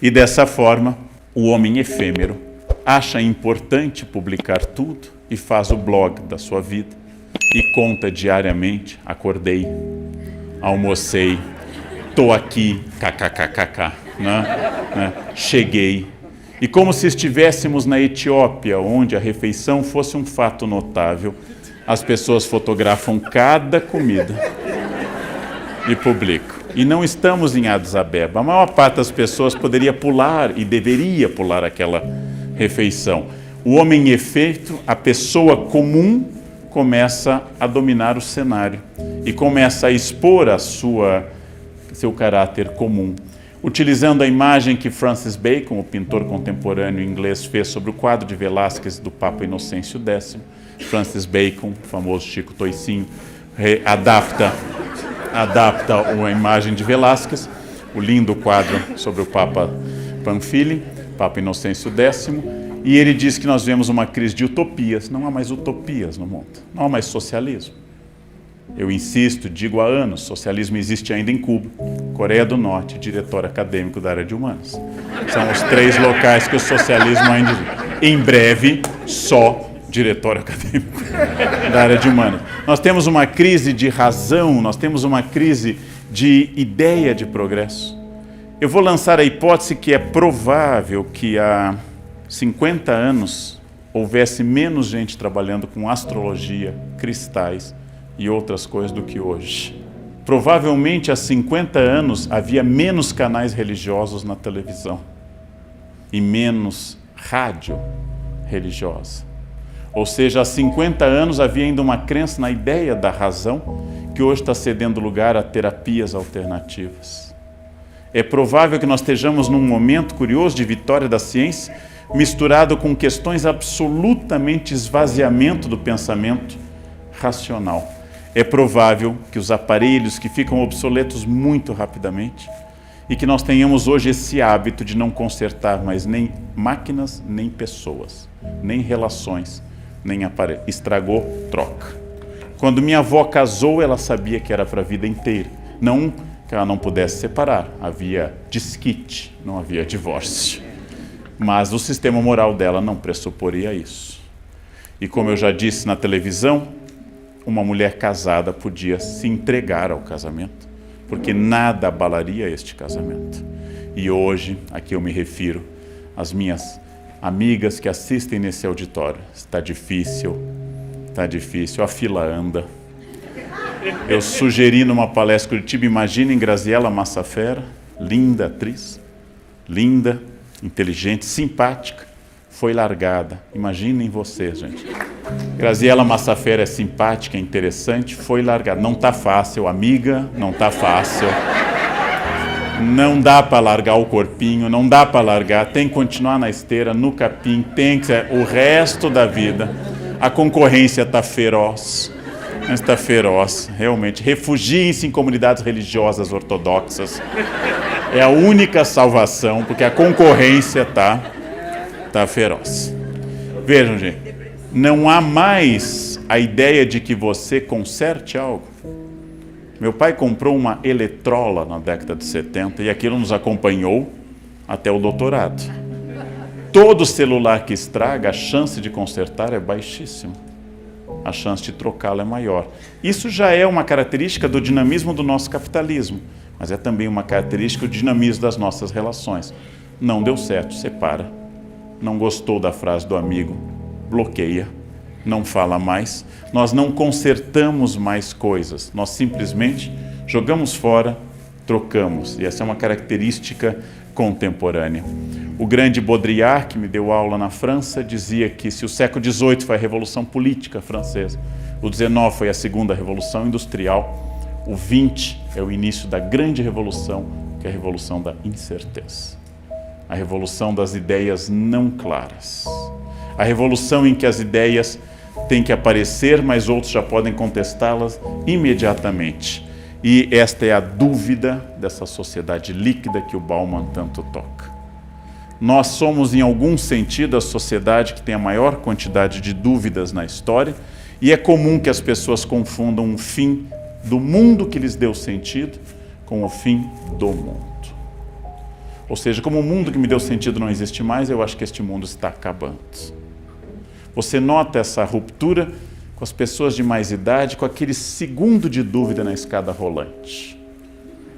E dessa forma, o homem efêmero acha importante publicar tudo e faz o blog da sua vida e conta diariamente: acordei, almocei, tô aqui, kkkk, né? Cheguei. E como se estivéssemos na Etiópia, onde a refeição fosse um fato notável, as pessoas fotografam cada comida e publicam. E não estamos em Addis Abeba. A maior parte das pessoas poderia pular e deveria pular aquela refeição. O homem efêmero, a pessoa comum, começa a dominar o cenário e começa a expor seu caráter comum. Utilizando a imagem que Francis Bacon, o pintor contemporâneo inglês, fez sobre o quadro de Velázquez do Papa Inocêncio X. Francis Bacon, o famoso Chico Toicinho, adapta a imagem de Velázquez, o lindo quadro sobre o Papa Pamphili, Papa Inocêncio X, e ele diz que nós vemos uma crise de utopias. Não há mais utopias no mundo, não há mais socialismo. Eu insisto, digo há anos, socialismo existe ainda em Cuba, Coreia do Norte, diretor acadêmico da área de humanas. São os 3 locais que o socialismo ainda existe. Em breve, só diretor acadêmico da área de humanas. Nós temos uma crise de razão, nós temos uma crise de ideia de progresso. Eu vou lançar a hipótese que é provável que há 50 anos houvesse menos gente trabalhando com astrologia, cristais e outras coisas do que hoje. Provavelmente há 50 anos havia menos canais religiosos na televisão e menos rádio religiosa. Ou seja, há 50 anos havia ainda uma crença na ideia da razão que hoje está cedendo lugar a terapias alternativas. É provável que nós estejamos num momento curioso de vitória da ciência misturado com questões absolutamente esvaziamento do pensamento racional. É provável que os aparelhos que ficam obsoletos muito rapidamente e que nós tenhamos hoje esse hábito de não consertar mais nem máquinas, nem pessoas, nem relações, nem aparelhos. Estragou, troca. Quando minha avó casou, ela sabia que era para a vida inteira. Não que ela não pudesse separar. Havia desquite, não havia divórcio. Mas o sistema moral dela não pressuporia isso. E como eu já disse na televisão, uma mulher casada podia se entregar ao casamento, porque nada abalaria este casamento. E hoje, aqui eu me refiro às minhas amigas que assistem nesse auditório. Está difícil, a fila anda. Eu sugeri numa palestra Curitiba, imaginem Graziella Massafera, linda atriz, linda, inteligente, simpática, foi largada. Imaginem vocês, gente. Graziella Massafera é simpática, interessante, foi largada. Não está fácil, amiga, não está fácil. Não dá para largar o corpinho, não dá para largar, tem que continuar na esteira, no capim, tem que ser o resto da vida. A concorrência está feroz, realmente. Refugiem-se em comunidades religiosas ortodoxas. É a única salvação, porque a concorrência está feroz. Vejam, gente, não há mais a ideia de que você conserte algo. Meu pai comprou uma Eletrola na década de 70 e aquilo nos acompanhou até o doutorado. Todo celular que estraga, a chance de consertar é baixíssima. A chance de trocá-lo é maior. Isso já é uma característica do dinamismo do nosso capitalismo, mas é também uma característica do dinamismo das nossas relações. Não deu certo, separa. Não gostou da frase do amigo, bloqueia. Não fala mais, nós não consertamos mais coisas, nós simplesmente jogamos fora, trocamos, e essa é uma característica contemporânea. O grande Baudrillard, que me deu aula na França, dizia que se o século XVIII foi a Revolução Política francesa, o XIX foi a Segunda Revolução Industrial, o XX é o início da grande revolução, que é a Revolução da Incerteza. A revolução das ideias não claras. A revolução em que as ideias têm que aparecer, mas outros já podem contestá-las imediatamente. E esta é a dúvida dessa sociedade líquida que o Bauman tanto toca. Nós somos, em algum sentido, a sociedade que tem a maior quantidade de dúvidas na história, e é comum que as pessoas confundam o fim do mundo que lhes deu sentido com o fim do mundo. Ou seja, como o mundo que me deu sentido não existe mais, eu acho que este mundo está acabando. Você nota essa ruptura com as pessoas de mais idade, com aquele segundo de dúvida na escada rolante.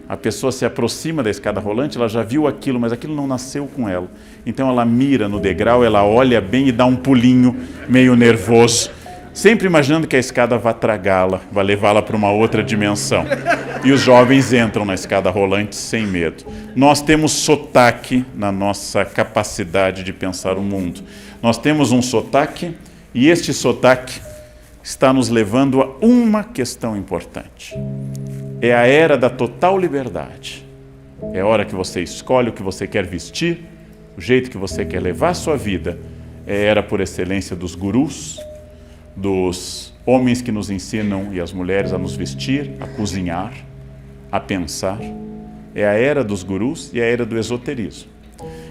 A pessoa se aproxima da escada rolante, ela já viu aquilo, mas aquilo não nasceu com ela. Então ela mira no degrau, ela olha bem e dá um pulinho meio nervoso, sempre imaginando que a escada vai tragá-la, vai levá-la para uma outra dimensão. E os jovens entram na escada rolante sem medo. Nós temos sotaque na nossa capacidade de pensar o mundo. Nós temos um sotaque, e este sotaque está nos levando a uma questão importante. É a era da total liberdade. É a hora que você escolhe o que você quer vestir, o jeito que você quer levar a sua vida. É a era por excelência dos gurus, dos homens que nos ensinam e as mulheres a nos vestir, a cozinhar, a pensar. É a era dos gurus e a era do esoterismo.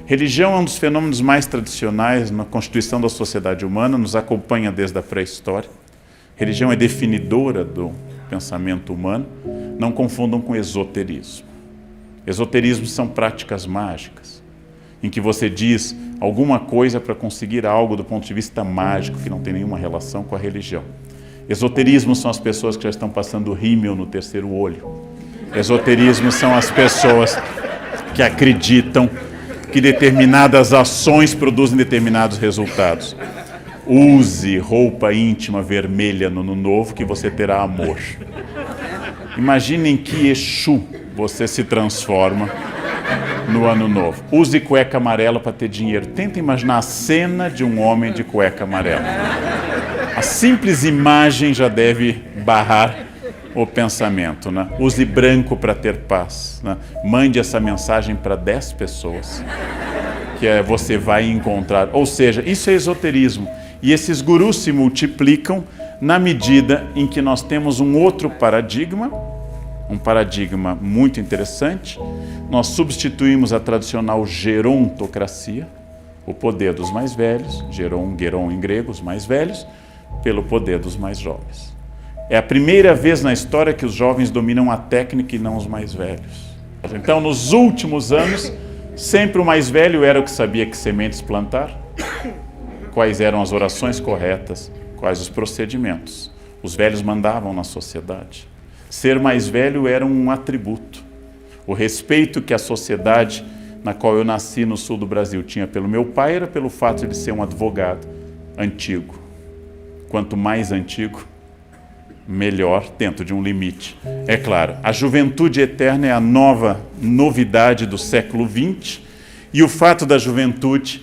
Religião é um dos fenômenos mais tradicionais na constituição da sociedade humana, nos acompanha desde a pré-história. Religião é definidora do pensamento humano. Não confundam com esoterismo. Esoterismo são práticas mágicas, em que você diz alguma coisa para conseguir algo do ponto de vista mágico, que não tem nenhuma relação com a religião. Esoterismo são as pessoas que já estão passando rímel no terceiro olho. Esoterismo são as pessoas que acreditam que determinadas ações produzem determinados resultados. Use roupa íntima vermelha no ano novo que você terá amor. Imagine em que Exu você se transforma no ano novo. Use cueca amarela para ter dinheiro. Tenta imaginar a cena de um homem de cueca amarela. A simples imagem já deve barrar o pensamento, né? Use branco para ter paz, né? Mande essa mensagem para 10 pessoas que você vai encontrar. Ou seja, isso é esoterismo. E esses gurus se multiplicam na medida em que nós temos um outro paradigma, um paradigma muito interessante. Nós substituímos a tradicional gerontocracia, o poder dos mais velhos, geron em grego, os mais velhos, pelo poder dos mais jovens. É a primeira vez na história que os jovens dominam a técnica e não os mais velhos. Então, nos últimos anos, sempre o mais velho era o que sabia que sementes plantar, quais eram as orações corretas, quais os procedimentos. Os velhos mandavam na sociedade. Ser mais velho era um atributo. O respeito que a sociedade na qual eu nasci no sul do Brasil tinha pelo meu pai era pelo fato de ele ser um advogado antigo. Quanto mais antigo, melhor, dentro de um limite. É claro, a juventude eterna é a nova novidade do século XX, e o fato da juventude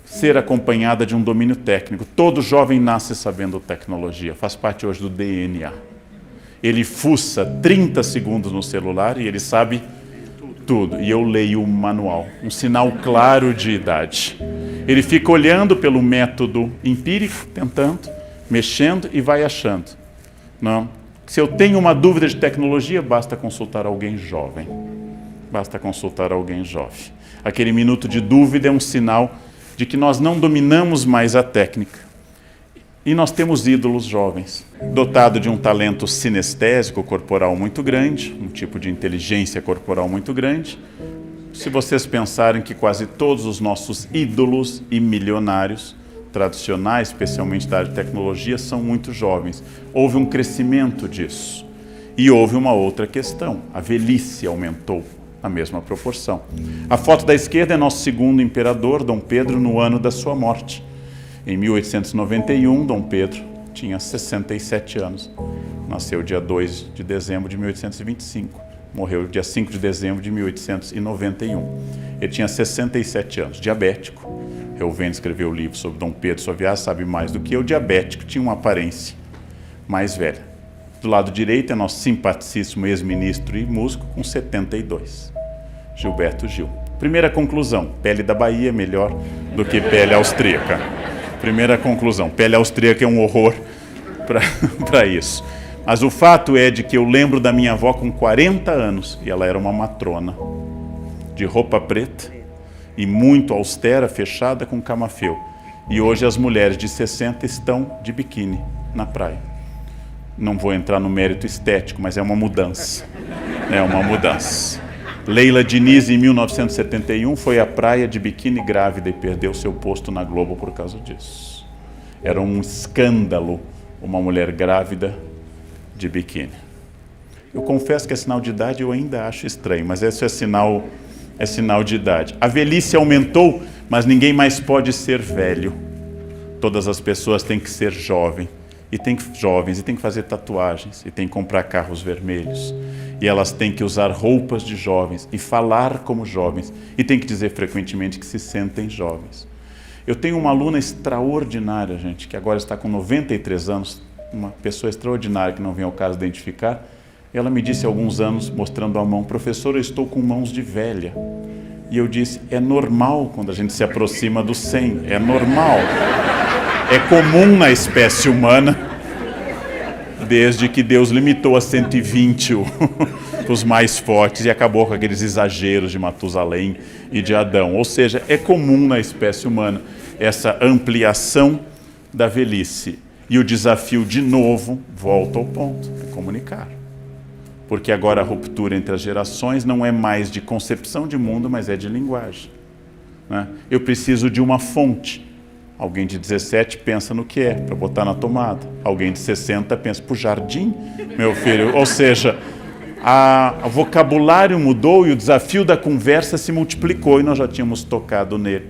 ser acompanhada de um domínio técnico. Todo jovem nasce sabendo tecnologia, faz parte hoje do DNA. Ele fuça 30 segundos no celular e ele sabe tudo. E eu leio o manual, um sinal claro de idade. Ele fica olhando pelo método empírico, tentando, mexendo e vai achando. Não. Se eu tenho uma dúvida de tecnologia, basta consultar alguém jovem. Basta consultar alguém jovem. Aquele minuto de dúvida é um sinal de que nós não dominamos mais a técnica. E nós temos ídolos jovens, dotado de um talento sinestésico corporal muito grande, um tipo de inteligência corporal muito grande. Se vocês pensarem que quase todos os nossos ídolos e milionários tradicionais, especialmente da área de tecnologia, são muito jovens. Houve um crescimento disso. E houve uma outra questão, a velhice aumentou na mesma proporção. A foto da esquerda é nosso segundo imperador, Dom Pedro, no ano da sua morte. Em 1891, Dom Pedro tinha 67 anos. Nasceu dia 2 de dezembro de 1825. Morreu dia 5 de dezembro de 1891. Ele tinha 67 anos, diabético. Reuven escreveu o livro sobre Dom Pedro, sua viagem, sabe mais do que eu. Diabético, tinha uma aparência mais velha. Do lado direito é nosso simpaticíssimo ex-ministro e músico com 72, Gilberto Gil. Primeira conclusão, pele da Bahia é melhor do que pele austríaca. Primeira conclusão, pele austríaca é um horror para isso. Mas o fato é de que eu lembro da minha avó com 40 anos, e ela era uma matrona, de roupa preta e muito austera, fechada com camafeu. E hoje as mulheres de 60 estão de biquíni na praia. Não vou entrar no mérito estético, mas é uma mudança. É uma mudança. Leila Diniz, em 1971, foi à praia de biquíni grávida e perdeu seu posto na Globo por causa disso. Era um escândalo uma mulher grávida de biquíni. Eu confesso que é sinal de idade, eu ainda acho estranho, mas isso é sinal de idade. A velhice aumentou, mas ninguém mais pode ser velho. Todas as pessoas têm que ser jovens, e têm que fazer tatuagens, e têm que comprar carros vermelhos. E elas têm que usar roupas de jovens e falar como jovens. E têm que dizer frequentemente que se sentem jovens. Eu tenho uma aluna extraordinária, gente, que agora está com 93 anos, uma pessoa extraordinária que não vem ao caso identificar. Ela me disse há alguns anos, mostrando a mão, professor, eu estou com mãos de velha. E eu disse, é normal quando a gente se aproxima do 100, é normal. É comum na espécie humana, desde que Deus limitou a 120 os mais fortes e acabou com aqueles exageros de Matusalém e de Adão. Ou seja, é comum na espécie humana essa ampliação da velhice. E o desafio, de novo, volta ao ponto, é comunicar. Porque agora a ruptura entre as gerações não é mais de concepção de mundo, mas é de linguagem. Né? Eu preciso de uma fonte. Alguém de 17 pensa no que é, para botar na tomada. Alguém de 60 pensa, pro jardim, meu filho. Ou seja, o vocabulário mudou e o desafio da conversa se multiplicou e nós já tínhamos tocado nele.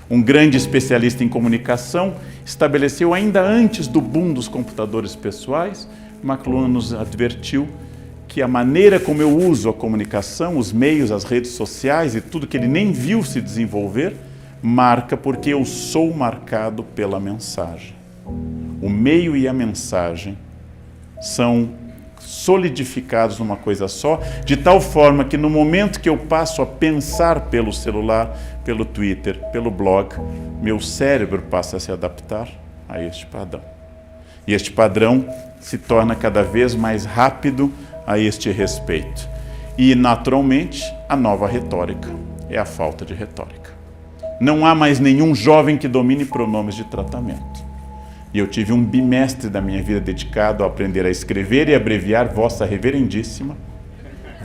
Um grande especialista em comunicação estabeleceu ainda antes do boom dos computadores pessoais, McLuhan nos advertiu que a maneira como eu uso a comunicação, os meios, as redes sociais e tudo que ele nem viu se desenvolver, marca porque eu sou marcado pela mensagem. O meio e a mensagem são solidificados numa coisa só, de tal forma que no momento que eu passo a pensar pelo celular, pelo Twitter, pelo blog, meu cérebro passa a se adaptar a este padrão. E este padrão se torna cada vez mais rápido a este respeito. E, naturalmente, a nova retórica é a falta de retórica. Não há mais nenhum jovem que domine pronomes de tratamento. E eu tive um bimestre da minha vida dedicado a aprender a escrever e abreviar Vossa Reverendíssima,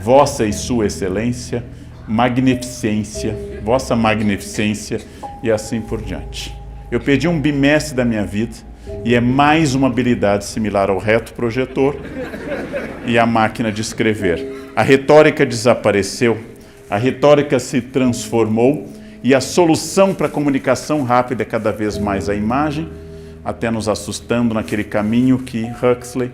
Vossa e Sua Excelência, Magnificência, Vossa Magnificência e assim por diante. Eu perdi um bimestre da minha vida e é mais uma habilidade similar ao reto projetor e à máquina de escrever. A retórica desapareceu, a retórica se transformou e a solução para a comunicação rápida é cada vez mais a imagem, até nos assustando naquele caminho que Huxley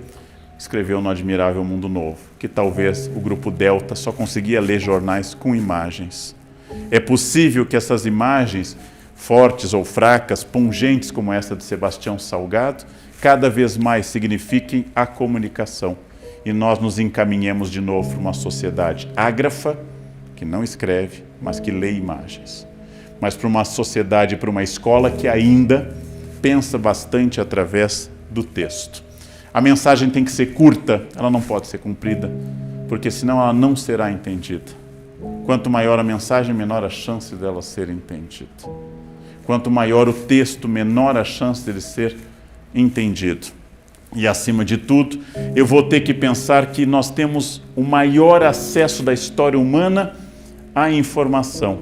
escreveu no Admirável Mundo Novo, que talvez o grupo Delta só conseguia ler jornais com imagens. É possível que essas imagens, fortes ou fracas, pungentes como essa de Sebastião Salgado, cada vez mais signifiquem a comunicação. E nós nos encaminhemos de novo para uma sociedade ágrafa, que não escreve, mas que lê imagens. Mas para uma sociedade, para uma escola que ainda pensa bastante através do texto. A mensagem tem que ser curta, ela não pode ser comprida, porque senão ela não será entendida. Quanto maior a mensagem, menor a chance dela ser entendida. Quanto maior o texto, menor a chance dele ser entendido. E, acima de tudo, eu vou ter que pensar que nós temos o maior acesso da história humana à informação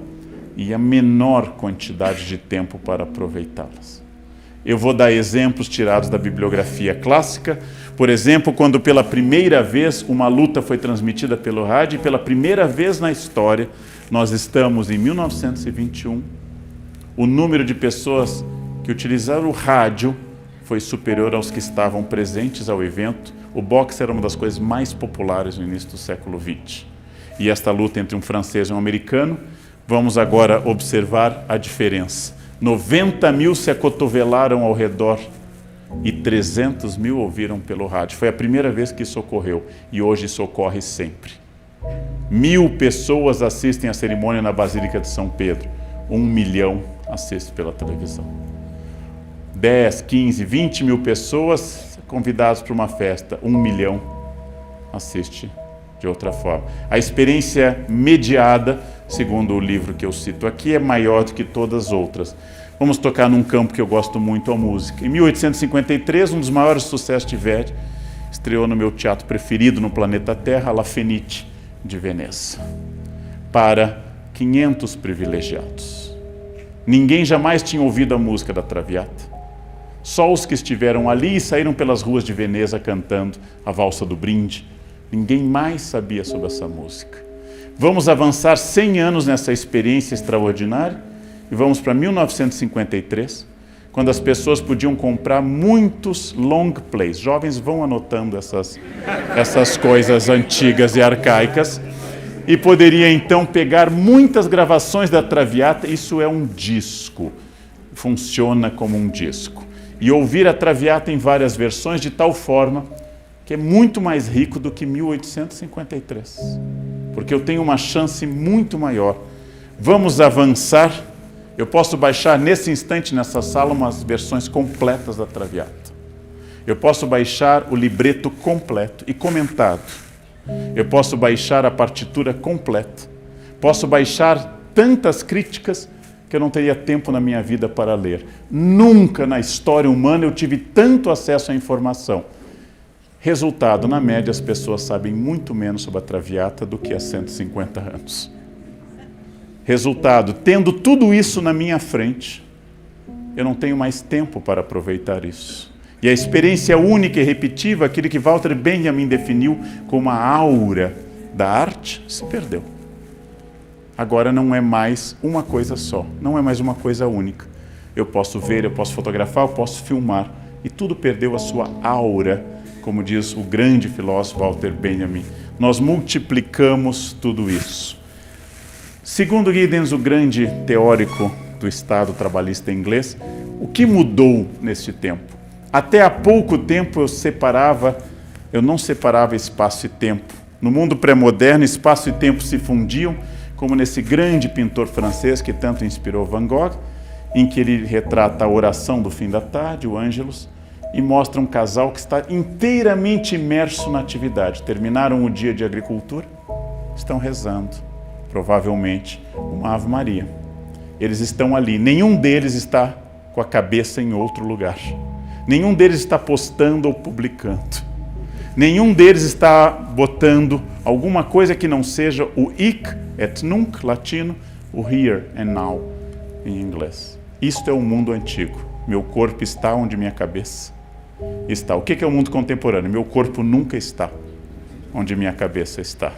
e a menor quantidade de tempo para aproveitá-las. Eu vou dar exemplos tirados da bibliografia clássica. Por exemplo, quando pela primeira vez uma luta foi transmitida pelo rádio, e pela primeira vez na história, nós estamos em 1921, o número de pessoas que utilizaram o rádio foi superior aos que estavam presentes ao evento. O boxe era uma das coisas mais populares no início do século XX. E esta luta entre um francês e um americano, vamos agora observar a diferença. 90 mil se acotovelaram ao redor e 300 mil ouviram pelo rádio. Foi a primeira vez que isso ocorreu e hoje isso ocorre sempre. 1.000 pessoas assistem à cerimônia na Basílica de São Pedro. 1 milhão assiste pela televisão. 10, 15, 20 mil pessoas convidadas para uma festa. 1 milhão assiste de outra forma. A experiência mediada, segundo o livro que eu cito aqui, é maior do que todas as outras. Vamos tocar num campo que eu gosto muito, a música. Em 1853, um dos maiores sucessos de Verdi estreou no meu teatro preferido no planeta Terra, La Fenice, de Veneza. para 500 privilegiados. Ninguém jamais tinha ouvido a música da Traviata. Só os que estiveram ali e saíram pelas ruas de Veneza cantando a Valsa do Brinde. Ninguém mais sabia sobre essa música. Vamos avançar 100 anos nessa experiência extraordinária e vamos para 1953, quando as pessoas podiam comprar muitos long plays. Jovens vão anotando essas coisas antigas e arcaicas, e poderia então pegar muitas gravações da Traviata. Isso é um disco, funciona como um disco, e ouvir a Traviata em várias versões, de tal forma que é muito mais rico do que 1853, porque eu tenho uma chance muito maior. Vamos avançar. Eu posso baixar nesse instante nessa sala umas versões completas da Traviata. Eu posso baixar o libreto completo e comentado. Eu posso baixar a partitura completa. Posso baixar tantas críticas que eu não teria tempo na minha vida para ler. Nunca na história humana eu tive tanto acesso à informação. Resultado, na média, as pessoas sabem muito menos sobre a Traviata do que há 150 anos. Resultado, tendo tudo isso na minha frente, eu não tenho mais tempo para aproveitar isso. E a experiência única e repetitiva, aquilo que Walter Benjamin definiu como a aura da arte, se perdeu. Agora não é mais uma coisa só, não é mais uma coisa única. Eu posso ver, eu posso fotografar, eu posso filmar, e tudo perdeu a sua aura, como diz o grande filósofo Walter Benjamin. Nós multiplicamos tudo isso. Segundo Giddens, o grande teórico do Estado trabalhista inglês, o que mudou neste tempo? Até há pouco tempo eu não separava espaço e tempo. No mundo pré-moderno, espaço e tempo se fundiam, como nesse grande pintor francês que tanto inspirou Van Gogh, em que ele retrata a oração do fim da tarde, o Ângelus, e mostra um casal que está inteiramente imerso na atividade. Terminaram o dia de agricultura, estão rezando, provavelmente uma Ave Maria. Eles estão ali, nenhum deles está com a cabeça em outro lugar. Nenhum deles está postando ou publicando. Nenhum deles está botando alguma coisa que não seja o hic et nunc, latino, o here and now, em inglês. Isto é o mundo antigo. Meu corpo está onde minha cabeça está. O que é o mundo contemporâneo? Meu corpo nunca está onde minha cabeça está.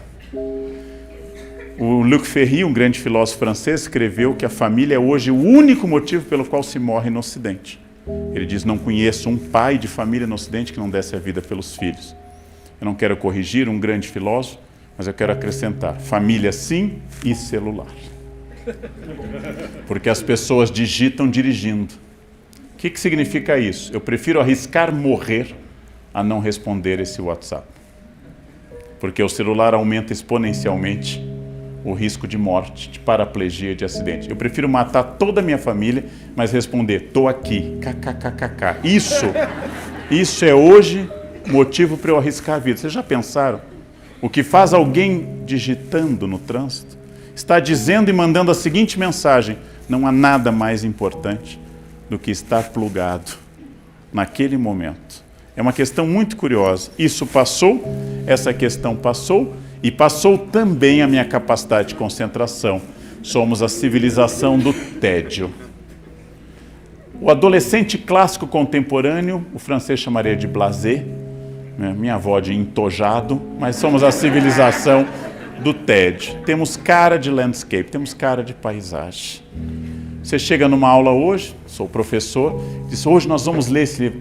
O Luc Ferry, um grande filósofo francês, escreveu que a família é hoje o único motivo pelo qual se morre no Ocidente. Ele diz: não conheço um pai de família no Ocidente que não desse a vida pelos filhos. Eu não quero corrigir um grande filósofo, mas eu quero acrescentar: família sim e celular. Porque as pessoas digitam dirigindo. O que significa isso? Eu prefiro arriscar morrer a não responder esse WhatsApp. Porque o celular aumenta exponencialmente o risco de morte, de paraplegia, de acidente. Eu prefiro matar toda a minha família, mas responder: estou aqui, kkkk. Isso é hoje motivo para eu arriscar a vida. Vocês já pensaram? O que faz alguém digitando no trânsito está dizendo e mandando a seguinte mensagem: não há nada mais importante do que estar plugado naquele momento. É uma questão muito curiosa. Isso passou, essa questão passou, e passou também a minha capacidade de concentração. Somos a civilização do tédio. O adolescente clássico contemporâneo, o francês chamaria de blasé, minha avó de entojado, mas somos a civilização do tédio. Temos cara de landscape, temos cara de paisagem. Você chega numa aula hoje, sou professor, diz: hoje nós vamos ler esse livro.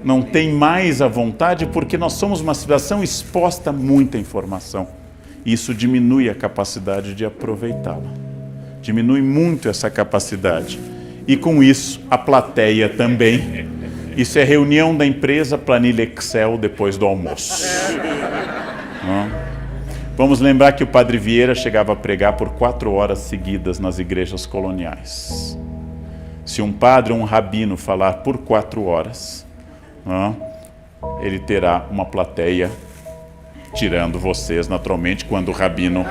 Não tem mais a vontade, porque nós somos uma civilização exposta a muita informação. Isso diminui a capacidade de aproveitá-la. Diminui muito essa capacidade. E com isso, a plateia também. Isso é reunião da empresa, planilha Excel depois do almoço. Vamos lembrar que o Padre Vieira chegava a pregar por 4 horas seguidas nas igrejas coloniais. Se um padre ou um rabino falar por 4 horas, ele terá uma plateia tirando vocês, naturalmente, quando o rabino...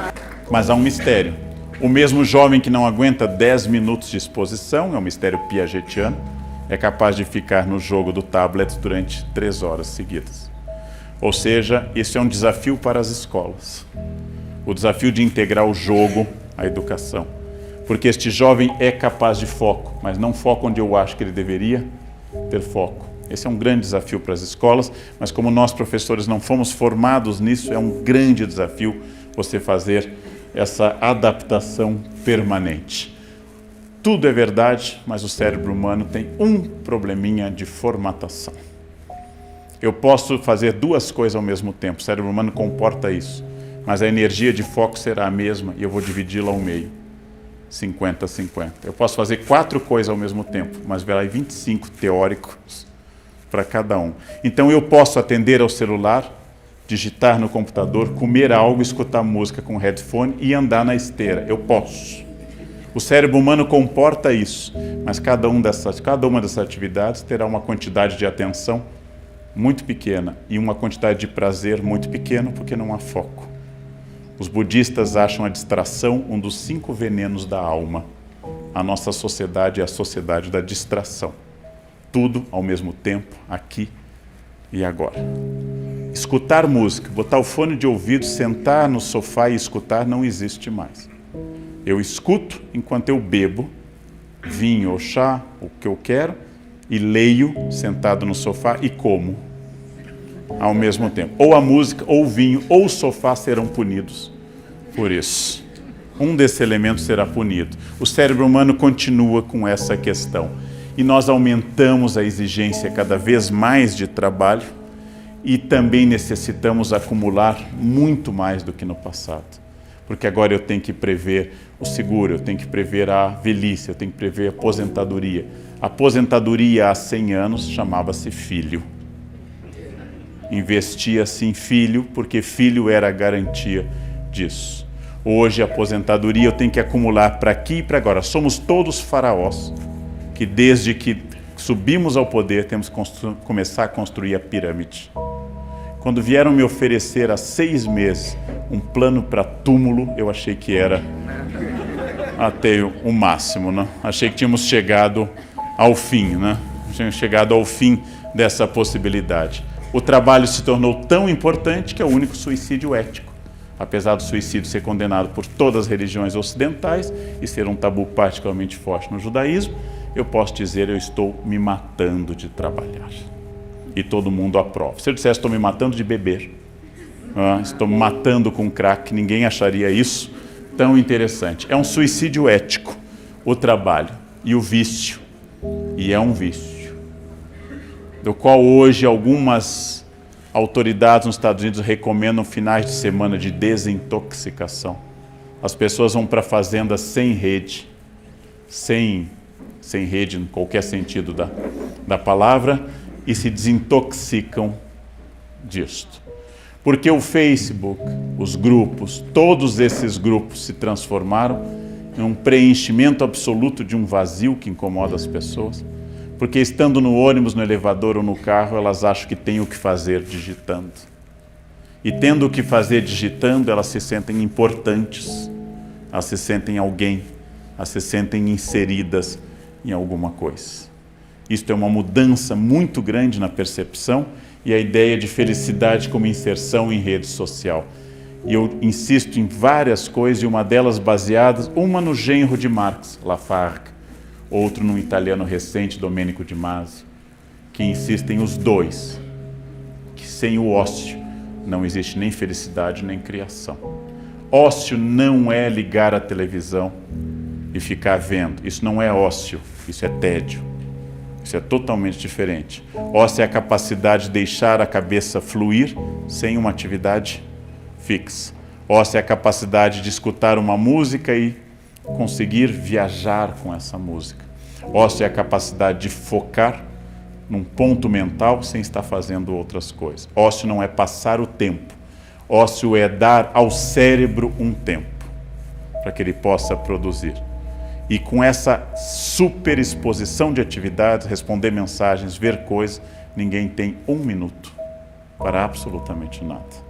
Mas há um mistério. O mesmo jovem que não aguenta 10 minutos de exposição, é um mistério piagetiano, é capaz de ficar no jogo do tablet durante 3 horas seguidas. Ou seja, isso é um desafio para as escolas. O desafio de integrar o jogo à educação. Porque este jovem é capaz de foco, mas não foca onde eu acho que ele deveria ter foco. Esse é um grande desafio para as escolas, mas como nós professores não fomos formados nisso, é um grande desafio você fazer essa adaptação permanente. Tudo é verdade, mas o cérebro humano tem um probleminha de formatação. Eu posso fazer duas coisas ao mesmo tempo, o cérebro humano comporta isso, mas a energia de foco será a mesma e eu vou dividi-la ao meio, 50-50. Eu posso fazer 4 coisas ao mesmo tempo, mas verá 25 teóricos para cada um. Então eu posso atender ao celular, digitar no computador, comer algo, escutar música com headphone e andar na esteira. Eu posso. O cérebro humano comporta isso, mas cada uma dessas atividades terá uma quantidade de atenção muito pequena e uma quantidade de prazer muito pequena, porque não há foco. Os budistas acham a distração um dos 5 venenos da alma. A nossa sociedade é a sociedade da distração. Tudo ao mesmo tempo, aqui e agora. Escutar música, botar o fone de ouvido, sentar no sofá e escutar não existe mais. Eu escuto enquanto eu bebo vinho ou chá, o que eu quero, e leio sentado no sofá e como ao mesmo tempo. Ou a música, ou o vinho, ou o sofá serão punidos por isso. Um desses elementos será punido. O cérebro humano continua com essa questão. E nós aumentamos a exigência cada vez mais de trabalho e também necessitamos acumular muito mais do que no passado. Porque agora eu tenho que prever o seguro, eu tenho que prever a velhice, eu tenho que prever a aposentadoria. A aposentadoria há 100 anos chamava-se filho. Investia-se em filho porque filho era a garantia disso. Hoje a aposentadoria eu tenho que acumular para aqui e para agora. Somos todos faraós. Que desde que subimos ao poder, temos que começar a construir a pirâmide. Quando vieram me oferecer há 6 meses um plano para túmulo, eu achei que era até o máximo, né? Achei que tínhamos chegado ao fim, né? Tínhamos chegado ao fim dessa possibilidade. O trabalho se tornou tão importante que é o único suicídio ético. Apesar do suicídio ser condenado por todas as religiões ocidentais e ser um tabu particularmente forte no judaísmo, eu posso dizer, eu estou me matando de trabalhar. E todo mundo aprova. Se eu dissesse, estou me matando de beber, estou me matando com crack, ninguém acharia isso tão interessante. É um suicídio ético, o trabalho e o vício. E é um vício, do qual hoje algumas autoridades nos Estados Unidos recomendam finais de semana de desintoxicação. As pessoas vão para fazendas sem rede, sem rede em qualquer sentido da palavra, e se desintoxicam disto. Porque o Facebook, os grupos, todos esses grupos se transformaram em um preenchimento absoluto de um vazio que incomoda as pessoas. Porque estando no ônibus, no elevador ou no carro, elas acham que têm o que fazer digitando. E tendo o que fazer digitando, elas se sentem importantes, elas se sentem alguém, elas se sentem inseridas em alguma coisa. Isto é uma mudança muito grande na percepção e a ideia de felicidade como inserção em rede social. E eu insisto em várias coisas, e uma delas baseadas, uma no genro de Marx, Lafargue, outro num italiano recente, Domenico de Masi, que insistem os dois, que sem o ócio não existe nem felicidade nem criação. Ócio não é ligar a televisão e ficar vendo, isso não é ócio, isso é tédio, isso é totalmente diferente. Ócio é a capacidade de deixar a cabeça fluir sem uma atividade fixa. Ócio é a capacidade de escutar uma música e conseguir viajar com essa música. Ócio é a capacidade de focar num ponto mental sem estar fazendo outras coisas. Ócio não é passar o tempo. Ócio é dar ao cérebro um tempo para que ele possa produzir. E com essa superexposição de atividades, responder mensagens, ver coisas, ninguém tem 1 minuto para absolutamente nada.